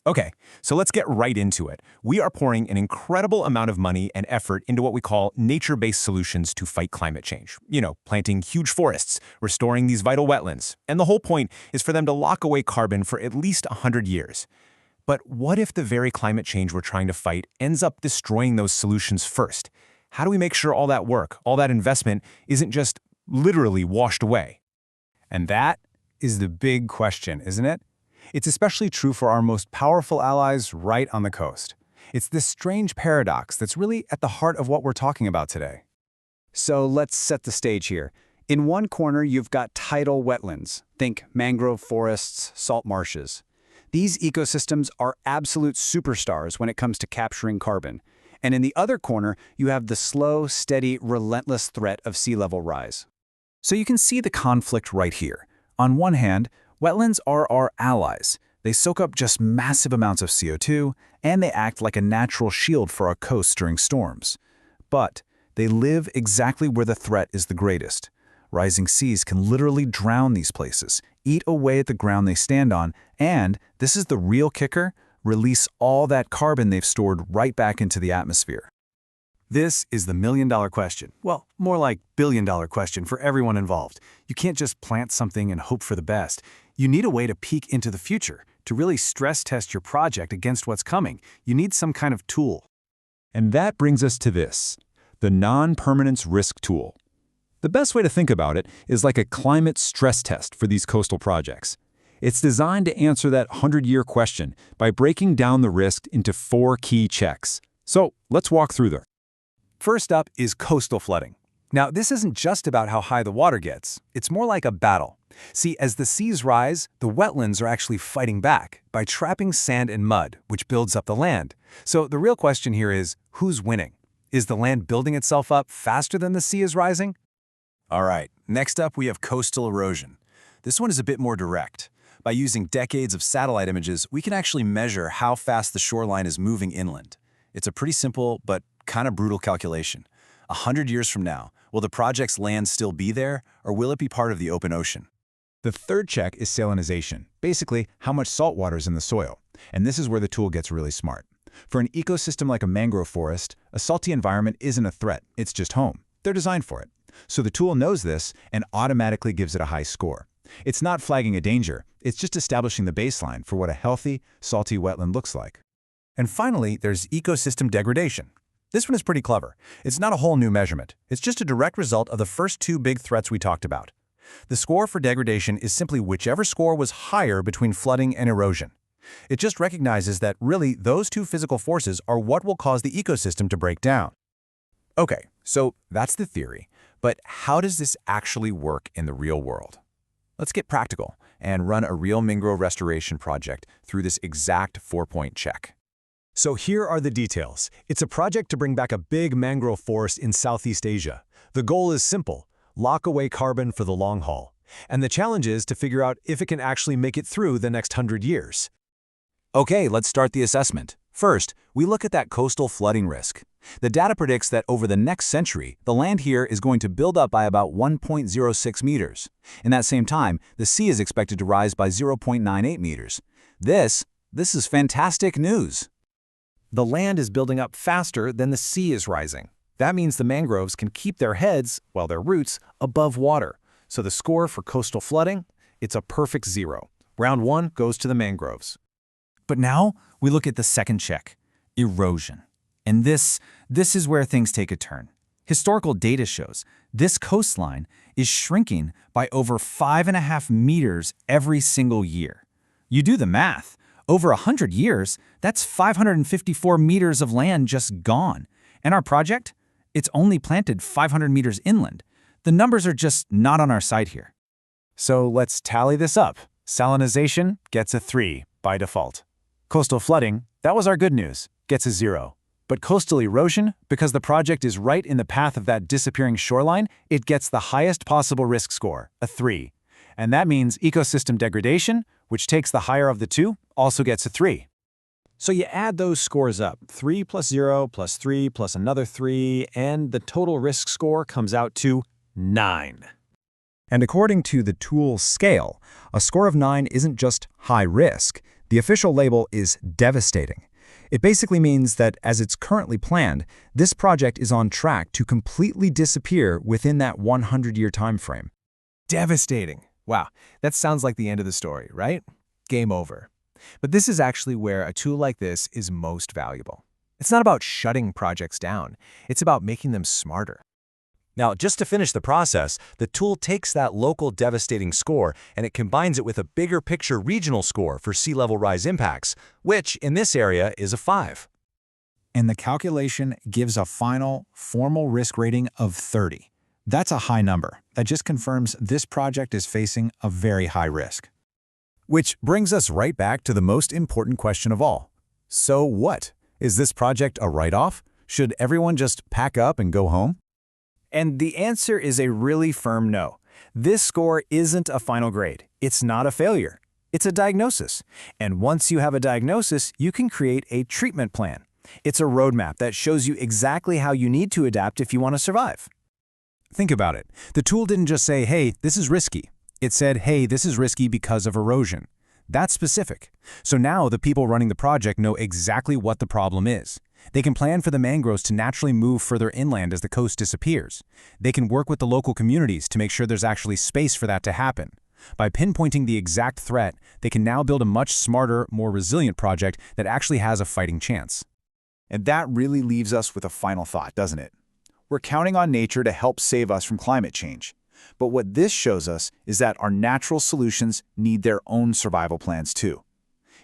Okay, so let's get right into it. We are pouring an incredible amount of money and effort into what we call nature-based solutions to fight climate change. Planting huge forests, restoring these vital wetlands. And the whole point is for them to lock away carbon for at least 100 years. But what if the very climate change we're trying to fight ends up destroying those solutions first? How do we make sure all that work, all that investment, isn't just literally washed away? And that is the big question, isn't it? It's especially true for our most powerful allies right on the coast. It's this strange paradox that's really at the heart of what we're talking about today. So let's set the stage here. In one corner, you've got tidal wetlands. Think mangrove forests, salt marshes. These ecosystems are absolute superstars when it comes to capturing carbon. And in the other corner, you have the slow, steady, relentless threat of sea level rise. So you can see the conflict right here. On one hand, wetlands are our allies. They soak up just massive amounts of CO2, and they act like a natural shield for our coasts during storms. But they live exactly where the threat is the greatest. Rising seas can literally drown these places, eat away at the ground they stand on, and, this is the real kicker, release all that carbon they've stored right back into the atmosphere. This is the million-dollar question. Well, more like billion-dollar question for everyone involved. You can't just plant something and hope for the best. You need a way to peek into the future, to really stress test your project against what's coming. You need some kind of tool. And that brings us to this, the non-permanence risk tool. The best way to think about it is like a climate stress test for these coastal projects. It's designed to answer that 100-year question by breaking down the risk into 4 key checks. So let's walk through them. First up is coastal flooding. Now, this isn't just about how high the water gets. It's more like a battle. See, as the seas rise, the wetlands are actually fighting back by trapping sand and mud, which builds up the land. So the real question here is, who's winning? Is the land building itself up faster than the sea is rising? All right, next up we have coastal erosion. This one is a bit more direct. By using decades of satellite images, we can actually measure how fast the shoreline is moving inland. It's a pretty simple but kind of brutal calculation. 100 years from now, will the project's land still be there, or will it be part of the open ocean? The third check is salinization, basically how much salt water is in the soil. And this is where the tool gets really smart. For an ecosystem like a mangrove forest, a salty environment isn't a threat, it's just home. They're designed for it. So the tool knows this and automatically gives it a high score. It's not flagging a danger, it's just establishing the baseline for what a healthy, salty wetland looks like. And finally, there's ecosystem degradation. This one is pretty clever. It's not a whole new measurement. It's just a direct result of the first 2 big threats we talked about. The score for degradation is simply whichever score was higher between flooding and erosion. It just recognizes that really those 2 physical forces are what will cause the ecosystem to break down. Okay, so that's the theory. But how does this actually work in the real world? Let's get practical and run a real mangrove restoration project through this exact 4-point check. So here are the details. It's a project to bring back a big mangrove forest in Southeast Asia. The goal is simple: lock away carbon for the long haul. And the challenge is to figure out if it can actually make it through the next 100 years. Okay, let's start the assessment. First, we look at that coastal flooding risk. The data predicts that over the next century, the land here is going to build up by about 1.06 meters. In that same time, the sea is expected to rise by 0.98 meters. This is fantastic news. The land is building up faster than the sea is rising. That means the mangroves can keep their heads, well, their roots, above water. So the score for coastal flooding, it's a perfect 0. Round 1 goes to the mangroves. But now we look at the second check, erosion. And this is where things take a turn. Historical data shows this coastline is shrinking by over 5.5 meters every single year. You do the math. Over 100 years, that's 554 meters of land just gone. And our project? It's only planted 500 meters inland. The numbers are just not on our side here. So let's tally this up. Salinization gets a 3 by default. Coastal flooding, that was our good news, gets a 0. But coastal erosion, because the project is right in the path of that disappearing shoreline, it gets the highest possible risk score, a 3. And that means ecosystem degradation, which takes the higher of the 2, also gets a 3. So you add those scores up, 3 plus 0 plus 3 plus another 3, and the total risk score comes out to 9. And according to the tool's scale, a score of 9 isn't just high risk. The official label is devastating. It basically means that, as it's currently planned, this project is on track to completely disappear within that 100-year time frame. Devastating. Wow, that sounds like the end of the story, right? Game over. But this is actually where a tool like this is most valuable. It's not about shutting projects down. It's about making them smarter. Now, just to finish the process, the tool takes that local devastating score and it combines it with a bigger picture regional score for sea level rise impacts, which in this area is a 5. And the calculation gives a final, formal risk rating of 30. That's a high number. That just confirms this project is facing a very high risk. Which brings us right back to the most important question of all. So what? Is this project a write-off? Should everyone just pack up and go home? And the answer is a really firm no. This score isn't a final grade. It's not a failure. It's a diagnosis. And once you have a diagnosis, you can create a treatment plan. It's a roadmap that shows you exactly how you need to adapt if you want to survive. Think about it. The tool didn't just say, hey, this is risky. It said, hey, this is risky because of erosion. That's specific. So now the people running the project know exactly what the problem is. They can plan for the mangroves to naturally move further inland as the coast disappears. They can work with the local communities to make sure there's actually space for that to happen. By pinpointing the exact threat, they can now build a much smarter, more resilient project that actually has a fighting chance. And that really leaves us with a final thought, doesn't it? We're counting on nature to help save us from climate change. But what this shows us is that our natural solutions need their own survival plans too.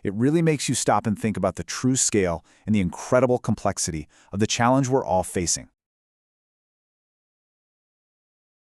It really makes you stop and think about the true scale and the incredible complexity of the challenge we're all facing.